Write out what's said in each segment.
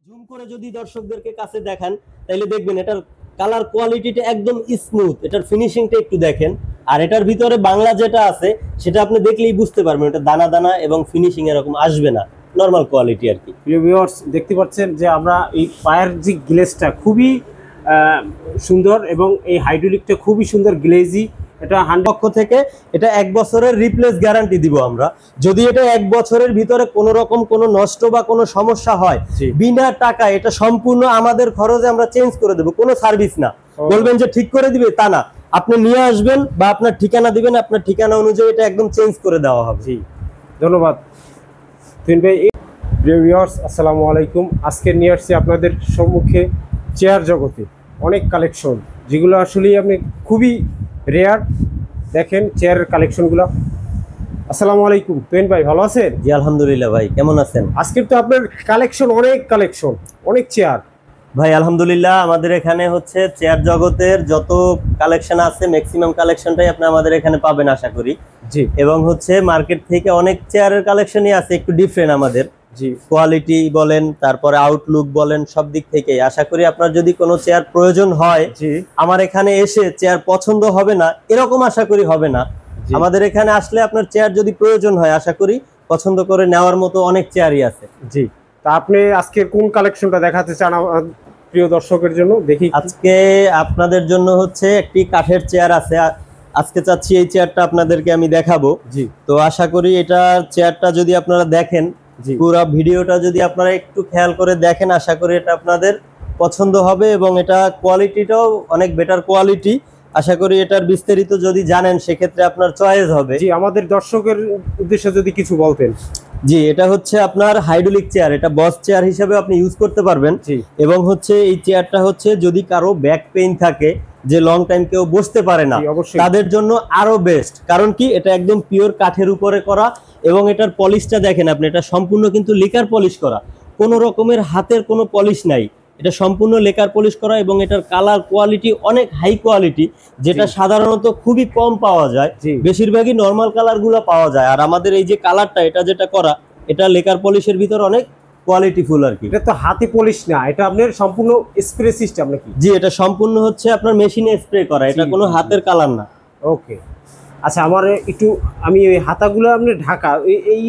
Zoom করে যদি দর্শকদেরকে কাছে দেখান তাহলে দেখবেন এটার কালার কোয়ালিটিটা একদম স্মুথ, এটার ফিনিশিংটা একটু দেখেন। আর এটার ভিতরে বাংলা যেটা আছে সেটা আপনি দেখলেই বুঝতে পারবেন এটা দানা দানা এবং ফিনিশিং এরকম আসবে না, নরমাল কোয়ালিটি আর কি। প্রিয় ভিউয়ার্স, দেখতে পাচ্ছেন যে আমরা এই পায়ের যে গ্লেজটা খুবই সুন্দর এবং এই হাইড্রোলিকটা খুবই সুন্দর গ্লেজি। এটা 100 পক্ষ থেকে এটা 1 বছরের রিপ্লেস গ্যারান্টি দিব আমরা। যদি এটা 1 বছরের ভিতরে কোনো রকম কোনো নষ্ট বা কোনো সমস্যা হয়, বিনা টাকা এটা সম্পূর্ণ আমাদের খরচে আমরা চেঞ্জ করে দেব, কোনো সার্ভিস না। বলবেন যে ঠিক করে দিবে তা না, আপনি নিয়ে আসবেন বা আপনার ঠিকানা দিবেন, আপনার ঠিকানা অনুযায়ী এটা একদম চেঞ্জ করে দেওয়া হবে। জি, ধন্যবাদ তুহিন ভাই। প্রিয় ভিউয়ার্স, আসসালামু আলাইকুম। আজকে নিয়ে আসছি আপনাদের সম্মুখে চেয়ার জগতে অনেক কালেকশন, যেগুলো আসলে আপনি খুবই রেয়ার। দেখেন চেয়ারের কালেকশনগুলো। আসসালামু আলাইকুম তুহিন ভাই, ভালো আছেন? জি আলহামদুলিল্লাহ ভাই, কেমন আছেন? আজকের তো আপনার কালেকশন অনেক চেয়ার ভাই। আলহামদুলিল্লাহ, আমাদের এখানে হচ্ছে চেয়ার জগতের যত কালেকশন আছে ম্যাক্সিমাম কালেকশনটাই আপনি আমাদের এখানে পাবেন আশা করি। জি, এবং হচ্ছে মার্কেট থেকে অনেক চেয়ারের কালেকশনই আছে একটু ডিফারেন্ট আমাদের। জি, কোয়ালিটি বলেন, তারপরে আউটলুক বলেন, সব দিক থেকে আশা করি আপনার যদি কোনো চেয়ার প্রয়োজন হয়, জি, আমার এখানে এসে চেয়ার পছন্দ হবে না এরকম আশা করি হবে না। আমাদের এখানে আসলে আপনার চেয়ার যদি প্রয়োজন হয় আশা করি পছন্দ করে নেওয়ার মতো অনেক চেয়ারই আছে। জি, তা আপনি আজকে কোন কালেকশনটা দেখাতে চান প্রিয় দর্শকের জন্য? দেখি আজকে আপনাদের জন্য হচ্ছে একটি কাঠের চেয়ার আছে, আজকে চাচ্ছি এই চেয়ারটা আপনাদেরকে আমি দেখাবো। জি, তো আশা করি এটা চেয়ারটা যদি আপনারা দেখেন, পুরো ভিডিওটা যদি আপনারা একটু খেয়াল করে দেখেন, আশা করি এটা আপনাদের পছন্দ হবে এবং এটা কোয়ালিটিটাও অনেক বেটার কোয়ালিটি। আশা করি এটার বিস্তারিত যদি জানেন সেক্ষেত্রে আপনার চয়েস হবে। জি, আমাদের দর্শকের উদ্দেশ্যে যদি কিছু বলতেন। জি, এটা হচ্ছে আপনার হাইড্রোলিক চেয়ার, এটা বস চেয়ার হিসেবে আপনি ইউজ করতে পারবেন। এবং হচ্ছে এই চেয়ারটা হচ্ছে যদি কারো ব্যাক পেইন থাকে, যে লং টাইম কেউ বসতে পারে না, তাদের জন্য আরো বেস্ট। কারণ কি, এটা একদম পিওর কাঠের উপরে করা এবং এটার পলিশটা দেখেন আপনি, এটা সম্পূর্ণ কিন্তু লেকার পলিশ করা, কোনো রকমের হাতের কোনো পলিশ নাই, এটা সম্পূর্ণ লেকার পলিশ করা। এবং এটার কালার কোয়ালিটি অনেক হাই কোয়ালিটি, যেটা সাধারণত খুবই কম পাওয়া যায়, বেশিরভাগই নর্মাল কালার গুলো পাওয়া যায়। আর আমাদের এই যে কালারটা এটা যেটা করা, এটা লেকার পলিশের ভিতর অনেক কোয়ালিটিফুল আর কি। এটা তো হাতে পলিশ না, এটা আপনার সম্পূর্ণ স্প্রে সিস্টেম নাকি? জি, এটা সম্পূর্ণ হচ্ছে আপনার মেশিনে স্প্রে করা, এটা কোনো হাতের কালার না। ওকে, আচ্ছা, আমার একটু আমি এই হাতাগুলো আপনি ঢাকা এই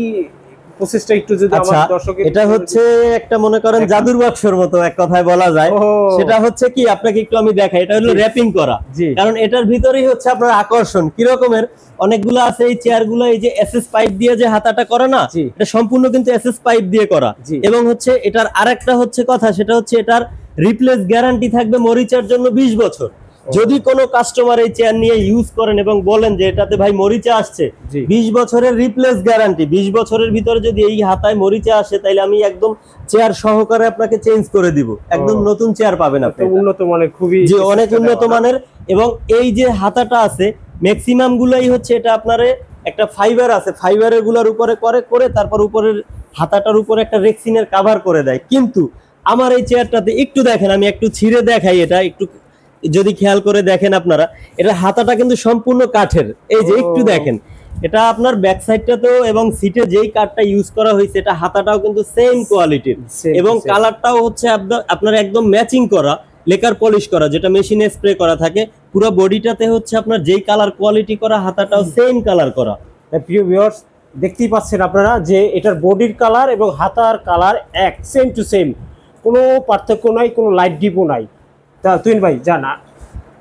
প্রসেসটা একটু যদি আমার দর্শকের। এটা হচ্ছে একটা মনে করেন জাদুর বাক্সের মতো এক কথায় বলা যায়। সেটা হচ্ছে কি, আপনাকে একটু আমি দেখাই, এটা হলো র‍্যাপিং করা। কারণ এটার ভিতরেই হচ্ছে আপনার আকর্ষণ কি রকমের। অনেকগুলো আছে এই চেয়ারগুলো, এই যে এসএস পাইপ দিয়ে যে হাতাটা করে না, এটা সম্পূর্ণ কিন্তু এসএস পাইপ দিয়ে করা। এবং হচ্ছে এটার আরেকটা হচ্ছে কথা, সেটা হচ্ছে এটার রিপ্লেস গ্যারান্টি থাকবে মরিচার জন্য 20 বছর। যদি কোনো কাস্টমার এই চেয়ার নিয়ে ইউজ করেন এবং বলেন যে এটাতে ভাই মরিচা আসছে, 20 বছরের রিপ্লেস গ্যারান্টি। 20 বছরের ভিতরে যদি এই হাতায় মরিচা আসে, তাইলে আমি একদম চেয়ার সহকারে আপনাকে চেঞ্জ করে দিব, একদম নতুন চেয়ার পাবেন আপনি। উন্নত মানের, খুবই জি অনেক উন্নত মানের। এবং এই যে হাতাটা আছে ম্যাক্সিমাম গুলাই হচ্ছে এটা আপনার একটা ফাইবার আছে, ফাইবারের গুলার উপরে করে তারপর উপরের হাতাটার উপরে একটা রেক্সিনের কভার করে দেয়। কিন্তু আমার এই চেয়ারটাতে একটু দেখেন, আমি একটু ছিঁড়ে দেখাই, এটা একটু যদি খেয়াল করে দেখেন আপনারা, এটা হাতাটা কিন্তু সম্পূর্ণ কাঠের। এই যে একটু দেখেন, এটা আপনার ব্যাক সাইডটাতেও এবং সিটে যেই কাঠটা ইউজ করা হয়েছে, এটা হাতাটাও কিন্তু সেম কোয়ালিটির এবং কালারটাও হচ্ছে আপনার একদম ম্যাচিং করা, লেকার পলিশ করা, যেটা মেশিনে স্প্রে করা থাকে। পুরো বডিটাতে হচ্ছে আপনার যেই কালার কোয়ালিটি করা, হাতাটাও সেম কালার করা। প্রিয় ভিউয়ার্স, দেখতেই পাচ্ছেন আপনারা যে এটার বডির কালার এবং হাতার কালার এক, সেম টু সেম, কোনো পার্থক্য নাই, কোনো লাইট ডিপও নাই। তা তুহিন ভাই জানা,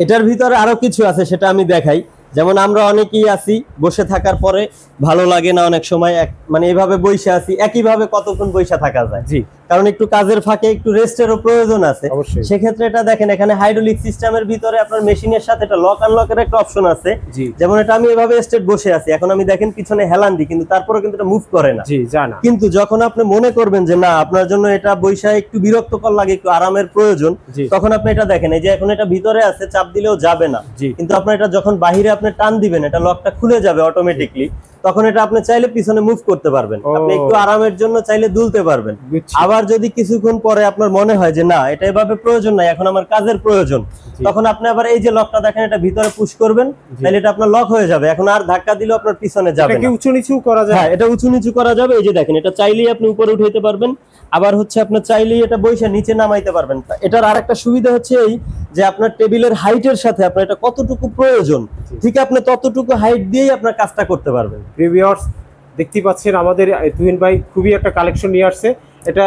এটার ভিতরে আরো কিছু আছে, সেটা আমি দেখাই। যেমন আমরা অনেকেই আছি বসে থাকার পরে ভালো লাগে না, অনেক সময় মানে এইভাবে বসে আছি, একইভাবে কতক্ষণ বসে থাকা যায়। জি, কারণ একটু কাজের ফাঁকে একটু রেস্টেরও প্রয়োজন আছে। সেক্ষেত্রে এটা দেখেন, এখানে হাইড্রোলিক সিস্টেমের ভিতরে আপনার মেশিনের সাথে এটা লক আনলকের একটা অপশন আছে। যেমন এটা আমি এভাবে স্ট্রেট বসে আছি, এখন আমি দেখেন পিছনে হেলান দিই, কিন্তু তারপরে কিন্তু এটা মুভ করে না। জি, জানা। কিন্তু যখন আপনি মনে করবেন যে না, আপনার জন্য এটা বৈশা একটু বিরক্তকর লাগে, একটু আরামের প্রয়োজন, তখন আপনি এটা দেখেন, এই যে এখন এটা ভিতরে আছে, চাপ দিলেও যাবে না। কিন্তু আপনার এটা যখন বাহিরে আপনি টান দিবেন, এটা লকটা খুলে যাবে অটোমেটিকলি। তখন এটা আপনি চাইলে পিছনে মুভ করতে পারবেন, আপনি একটু আরামের জন্য চাইলে দুলতে পারবেন। আবার যদি কিছুক্ষণ পরে আপনার মনে হয় যে না এটা এভাবে প্রয়োজন নাই, এখন আমার কাজের প্রয়োজন, তখন আপনি আবার এই যে লকটা দেখেন এটা ভিতরে পুশ করবেন, তাহলে এটা আপনার লক হয়ে যাবে, এখন আর ধাক্কা দিলেও আপনার পিছনে যাবে না। এটা কি উঁচু নিচু করা যায়? হ্যাঁ, এটা উঁচু নিচু করা যাবে। এই যে দেখেন এটা চাইলেই আপনি উপরে উঠাইতে পারবেন, আবার হচ্ছে আপনার চাইলেই এটা বইসা নিচে নামাইতে পারবেন। এটার আরেকটা সুবিধা হচ্ছে এই যে আপনার টেবিলের হাইটের সাথে আপনার এটা কতটুকু প্রয়োজন, ঠিক আপনি ততটুকু হাইট দিয়েই আপনার কাজটা করতে পারবেন। ভিউয়ার্স দেখতে পাচ্ছেন আমাদের তুহিন ভাই খুবই একটা কালেকশন নিয়ে আসছে, এটা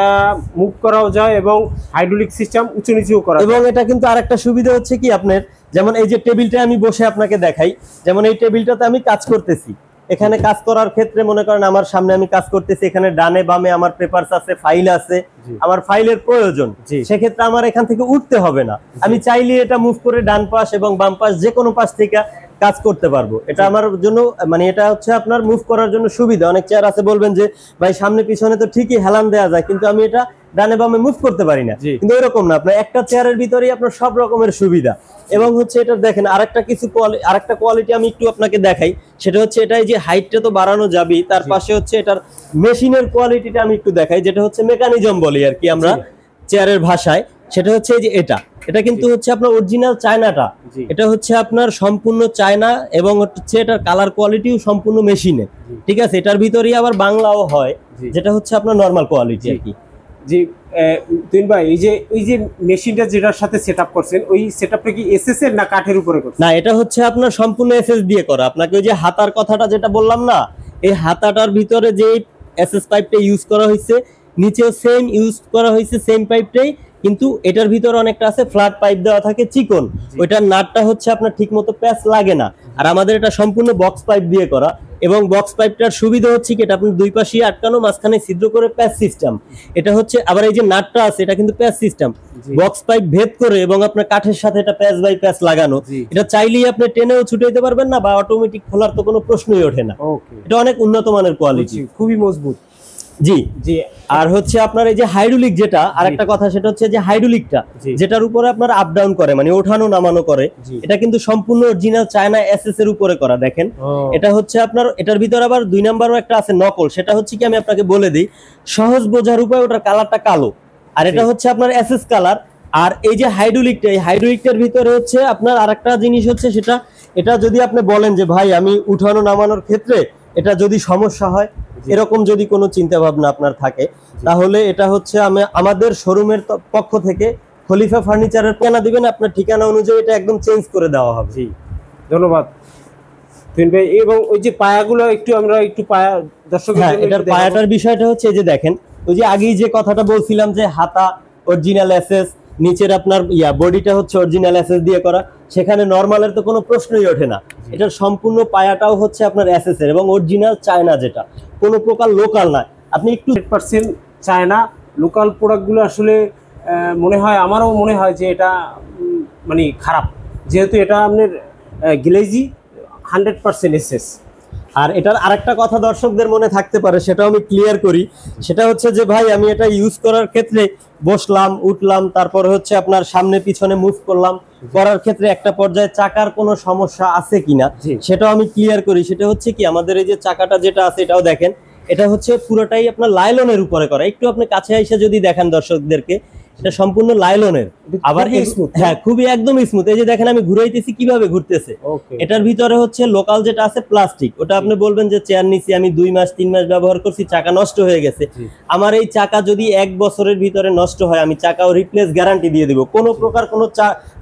মুভ করাও যায় এবং হাইড্রোলিক সিস্টেম উঁচু নিচুও করা যায়। এবং এটা কিন্তু আরেকটা সুবিধা হচ্ছে কি আপনার, যেমন এই যে টেবিলটা আমি বসে আপনাকে দেখাই, যেমন এই টেবিলটাতে আমি কাজ করতেছি, এখানে কাজ করার ক্ষেত্রে মনে করেন আমার সামনে আমি কাজ করতেছি, এখানে ডানে বামে আমার পেপারস আছে, ফাইল আছে, আমার ফাইলের প্রয়োজন, সেক্ষেত্রে আমার এখান থেকে উঠতে হবে না, আমি চাইলে এটা মুভ করে ডান পাশ এবং বাম পাশ যে কোনো পাশ থেকে কাজ করতে পারবো। এটা আমার জন্য মানে এটা হচ্ছে আপনার মুভ করার জন্য সুবিধা। অনেক চেয়ার আছে বলবেন যে ভাই সামনে পিছনে তো ঠিকই হেলান দেওয়া যায়, কিন্তু আমি এটা ডানে বামে মুভ করতে পারি না, কিন্তু এরকম না, আপনার একটা চেয়ারের ভিতরেই আপনার সব রকমের সুবিধা। এবং হচ্ছে এটা দেখেন আরেকটা কোয়ালিটি আমি একটু আপনাকে দেখাই, সেটা হচ্ছে এটাই যে হাইটটা তো বাড়ানো যাবে, তার পাশে হচ্ছে এটার মেশিনের কোয়ালিটিটা আমি একটু দেখাই, যেটা হচ্ছে মেকানিজম বলি আর কি আমরা চেয়ারের ভাষায়। সেটা হচ্ছে এই যে এটা কিন্তু হচ্ছে আপনার অরিজিনাল চায়নাটা, এটা হচ্ছে আপনার সম্পূর্ণ চায়না এবং হচ্ছে এটার কালার কোয়ালিটিও সম্পূর্ণ মেশিনে, ঠিক আছে। এটার ভিতরেই আবার বাংলাও হয়, যেটা হচ্ছে আপনার নরমাল কোয়ালিটি আর কি। জি তুহিন ভাই, এই যে মেশিনটা যেটার সাথে সেটআপ করছেন, ওই সেটআপটা কি এসএস এর না কাঠের উপরে করছেন? না, এটা হচ্ছে আপনার সম্পূর্ণ এসএস দিয়ে করা। আপনাকে ওই যে হাতার কথাটা যেটা বললাম না, এই হাতাটার ভিতরে যে এসএস পাইপটা ইউজ করা হয়েছে, নিচেও সেম ইউজ করা হয়েছে সেম পাইপটাই, কিন্তু এটার ভিতরে অনেকটা আছে ফ্ল্যাট পাইপ দেওয়া থাকে চিকন, ওইটার নাটটা হচ্ছে আপনার ঠিক মতো প্যাচ লাগে না। আর আমাদের এটা সম্পূর্ণ বক্স পাইপ দিয়ে করা, এবং বক্স পাইপটার সুবিধা হচ্ছে কি এটা আপনি দুই পাশে আটকানো, মাঝখানে ছিদ্র করে প্যাচ সিস্টেম। এটা হচ্ছে আবার এই যে নাটটা আছে এটা কিন্তু প্যাচ সিস্টেম, বক্স পাইপ ভেদ করে এবং আপনার কাঠের সাথে এটা প্যাচ বাই প্যাচ লাগানো। এটা চাইলেই আপনি টেনেও ছুটাইতে পারবেন না, বা অটোমেটিক খোলার তো কোনো প্রশ্নই ওঠে না। এটা অনেক উন্নত মানের কোয়ালিটি, খুবই মজবুত। জি জি। আর হচ্ছে আপনার এই যে হাইড্রোলিক, যেটা আরেকটা কথা সেটা হচ্ছে যে হাইড্রোলিকটা যেটার উপরে আপনার আপ ডাউন করে মানে ওঠানো নামানো করে, এটা কিন্তু সম্পূর্ণ অরিজিনাল চায়না এসএস এর উপরে করা। দেখেন এটা হচ্ছে আপনার, এটার ভিতরে আবার 2 নাম্বারও একটা আছে নকল, সেটা হচ্ছে কি আমি আপনাকে বলে দিই সহজ বোঝার উপায়, ওটার কালারটা কালো, আর এটা হচ্ছে আপনার এসএস কালার। আর এই যে হাইড্রোলিকটা, এই হাইড্রোলিকটার ভিতরে হচ্ছে আপনার আরেকটা জিনিস হচ্ছে সেটা, এটা যদি আপনি বলেন যে ভাই আমি উঠানো নামানোর ক্ষেত্রে এটা যদি সমস্যা হয়, এরকম যদি কোনো চিন্তা ভাবনা আপনার থাকে, তাহলে এটা হচ্ছে আমাদের শোরুমের পক্ষ থেকে খলিফা ফার্নিচারের ঠিকানা দিবেন, আপনার ঠিকানা অনুযায়ী এটা একদম চেঞ্জ করে দেওয়া হবে। জি ধন্যবাদ তুহিন ভাই। এবং ওই যে পায়াগুলো আমরা একটু পায়া দর্শকদের জন্য এটার পায়াটার বিষয়টা হচ্ছে এই যে দেখেন, ওই যে আগেই যে কথাটা বলছিলাম যে হাতা অরিজিনাল এসএস, নিচের আপনার বডিটা হচ্ছে অরিজিনাল এসএস দিয়ে করা, সেখানে নরমালের তো কোনো প্রশ্নই ওঠে না। এটার সম্পূর্ণ পায়াটাও হচ্ছে আপনার এসএস এর এবং অরিজিনাল চায়না, যেটা কোনো প্রকার লোকাল না। আপনি একটু 100% চায়না। লোকাল প্রোডাক্টগুলো আসলে আমারও মনে হয় যে এটা মানে খারাপ, যেহেতু এটা আপনার গ্লেজি 100% এসএস। আর এটার আরেকটা কথা দর্শকদের মনে থাকতে পারে, সেটাও আমি ক্লিয়ার করি, সেটা হচ্ছে যে ভাই আমি এটা ইউজ করার ক্ষেত্রে বসলাম উঠলাম, তারপর হচ্ছে আপনার সামনে পিছনে মুভ করলাম, করার ক্ষেত্রে একটা পর্যায়ে চাকার কোনো সমস্যা আছে কিনা সেটাও আমি ক্লিয়ার করি। সেটা হচ্ছে কি আমাদের এই যে চাকাটা যেটা আছে এটাও দেখেন, এটা হচ্ছে পুরোটাই আপনার লাইলনের উপরে করা। একটু আপনি কাছে এসে যদি দেখান দর্শকদেরকে, এটা সম্পূর্ণ লাইলনের, আবার হ্যাঁ খুবই একদম স্মুথ। এই যে দেখেন আমি ঘুরাইতেছি কিভাবে ঘুরতেছে। এটার ভিতরে হচ্ছে লোকাল যেটা আছে প্লাস্টিক, ওটা আপনি বলবেন যে চেয়ার নিছি আমি 2 মাস 3 মাস ব্যবহার করছি, চাকা নষ্ট হয়ে গেছে, আমার এই চাকা যদি 1 বছরের ভিতরে নষ্ট হয় আমি চাকাও রিপ্লেস গ্যারান্টি দিয়ে দিব, কোনো প্রকার কোনো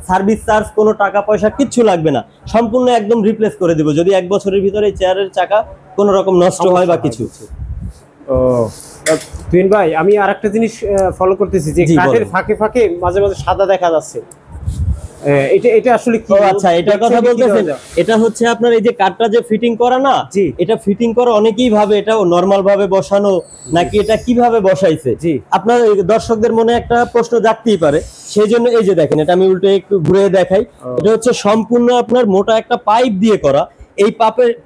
সার্ভিস চার্জ কোনো টাকা পয়সা কিচ্ছু লাগবে না, সম্পূর্ণ একদম রিপ্লেস করে দিব যদি 1 বছরের ভিতরে চেয়ারের চাকা কোনো রকম নষ্ট হয় বা কিছু। তুহিন ভাই আমি আরেকটা জিনিস ফলো করতেছি যে কাঠের ফাঁকে ফাঁকে মাঝে মাঝে সাদা দেখা যাচ্ছে, এটা আসলে কি? আচ্ছা, এটার কথা বলতেছেন, এটা হচ্ছে আপনার এই যে কাঠটা যে ফিটিং করা না, এটা ফিটিং করা অনেকেই ভাবে এটা নরমাল ভাবে বসানো নাকি এটা কিভাবে বসাইছে। আপনার দর্শকদের মনে একটা প্রশ্ন জাগতেই পারে, সেই জন্য এই যে দেখেন এটা আমি উল্টে একটু ঘুরে দেখাই, এটা হচ্ছে সম্পূর্ণ আপনার মোটা একটা পাইপ দিয়ে করা। এই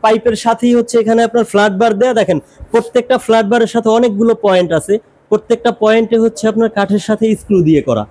পাইপের সাথেই হচ্ছে এখানে আপনার ফ্ল্যাট বার দেয়া, দেখেন প্রত্যেকটা ফ্ল্যাট বারের সাথে অনেকগুলো পয়েন্ট আছে, প্রত্যেকটা পয়েন্টে হচ্ছে আপনার কাঠের সাথে স্ক্রু দিয়ে করা।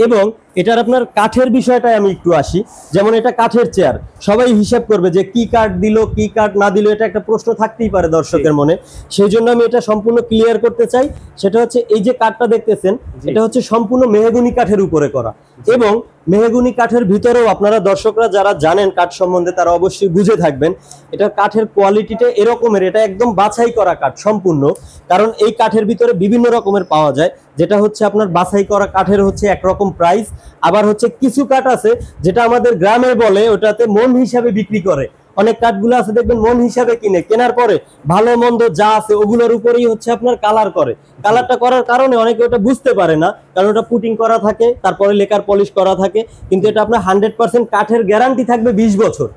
এবং এটার আপনার কাঠের বিষয়টায় আমি একটু আসি। যেমন এটা কাঠের চেয়ার, সবাই হিসাব করবে যে কি কাঠ দিল কি কাঠ না দিল, এটা একটা প্রশ্ন থাকতেই পারে দর্শকের মনে। সেই জন্য আমি এটা সম্পূর্ণ ক্লিয়ার করতে চাই। সেটা হচ্ছে এই যে কাঠটা দেখতেছেন, এটা হচ্ছে সম্পূর্ণ মেহগনি কাঠের উপরে করা, এবং মেহগনি কাঠের ভিতরেও আপনারা দর্শকরা যারা জানেন কাঠ সম্বন্ধে তারা অবশ্যই বুঝে থাকবেন, এটা কাঠের কোয়ালিটিটা এরকমের, এটা একদম বাছাই করা কাঠ সম্পূর্ণ। কারণ এই কাঠের ভিতরে বিভিন্ন রকমের পাওয়া যায়, যেটা হচ্ছে আপনার বাছাই করা কাঠের হচ্ছে একরকম প্রাইস, আবার হচ্ছে কিছু কাঠ আছে যেটা আমাদের গ্রামে বলে ওটাতে মন হিসাবে বিক্রি করে। অনেক কাঠগুলো আছে দেখবেন মন হিসাবে কিনে, কেনার পরে ভালো মন্দ যা আছে ওগুলোর উপরেই হচ্ছে আপনার কালার করে। কালারটা করার কারণে অনেকে ওটা বুঝতে পারে না, কারণ ওটা পুটিং করা থাকে, তারপরে লেকার পলিশ করা থাকে, কিন্তু এটা আপনার 100% কাঠের গ্যারান্টি থাকবে 20 বছর।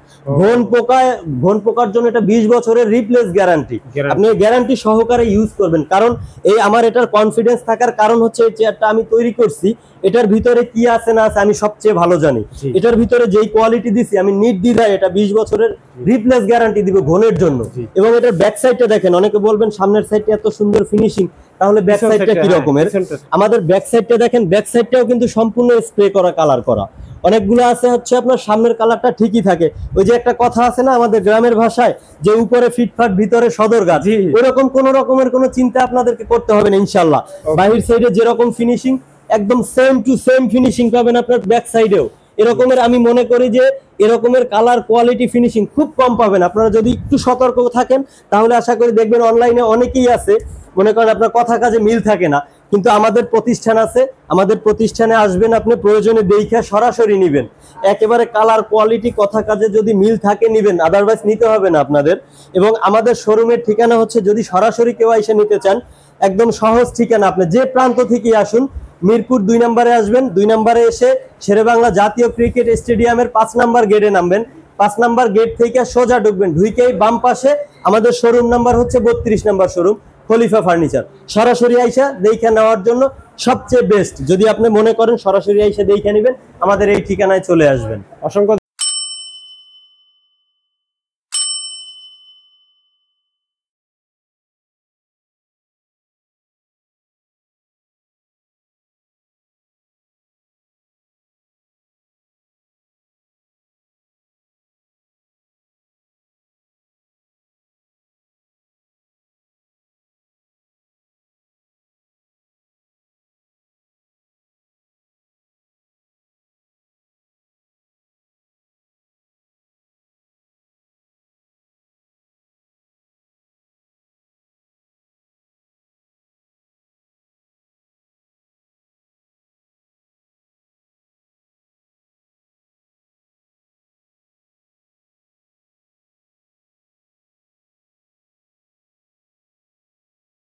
ঘন পোকার জন্য এটা 20 বছরের রিপ্লেস গ্যারান্টি, আপনি গ্যারান্টি সহকারে ইউজ করবেন। কারণ এই আমার এটার কনফিডেন্স থাকার কারণ হচ্ছে এই চেয়ারটা আমি তৈরি করছি, এটার ভিতরে কি আছে না আছে আমি সবচেয়ে ভালো জানি। এটার ভিতরে যেই কোয়ালিটি দিছি আমি নির্দ্বিধায় এটা 20 বছরের রিপ্লেস গ্যারান্টি দিব ঘনের জন্য। এবং এটার ব্যাক সাইডটা দেখেন, অনেকে বলবেন সামনের সাইডটা এত সুন্দর ফিনিশিং, তাহলে ব্যাক সাইডটা কি রকমের? আমাদের ব্যাক সাইডটা দেখেন, ব্যাক সাইডটাও কিন্তু সম্পূর্ণ স্প্রে করা কালার করা। অনেকগুলো আছে হচ্ছে আপনার সামনের কালারটা ঠিকই থাকে, ওই যে একটা কথা আছে না আমাদের গ্রামের ভাষায় যে উপরে ফিটফাট ভিতরে সদর গাছ, ওরকম কোন রকমের কোনো চিন্তা আপনাদেরকে করতে হবে না ইনশাআল্লাহ। বাহির সাইডে যেরকম ফিনিশিং একদম সেম টু সেম ফিনিশিং পাবেন আপনার ব্যাক সাইডেও এরকমের। আমি মনে করি যে এরকমের কালার কোয়ালিটি ফিনিশিং খুব কম পাবেন। আপনারা যদি একটু সতর্ক থাকেন তাহলে আশা করি দেখবেন অনলাইনে অনেকেই আছে মনে করেন আপনার কথা কাজে মিল থাকে না, কিন্তু আমাদের প্রতিষ্ঠান আছে, আমাদের প্রতিষ্ঠানে আসবেন, আপনি প্রয়োজনে দেখা সরাসরি নিবেন, একেবারে কালার কোয়ালিটি কথা কাজে যদি মিল থাকে নিবেন, আদারওয়াইজ নিতে হবে না আপনাদের। এবং আমাদের শোরুমের ঠিকানা হচ্ছে, যদি সরাসরি কেউ এসে নিতে চান একদম সহজ ঠিকানা, আপনি যে প্রান্ত থেকে আসুন মিরপুর 2 নম্বরে আসবেন, 2 নম্বরে এসে শেরেবাংলা জাতীয় ক্রিকেট স্টেডিয়ামের 5 নম্বর গেটে নামবেন, 5 নম্বর গেট থেকে সোজা ঢুকবেন, ঢুকেই বাম পাশে আমাদের শোরুম নাম্বার হচ্ছে 32 নম্বর শোরুম খলিফা ফার্নিচার। সরাসরি আইসা দেখে নেওয়ার জন্য সবচেয়ে বেস্ট, যদি আপনি মনে করেন সরাসরি আইসা দেখে নেবেন আমাদের এই ঠিকানায় চলে আসবেন। অসংখ্য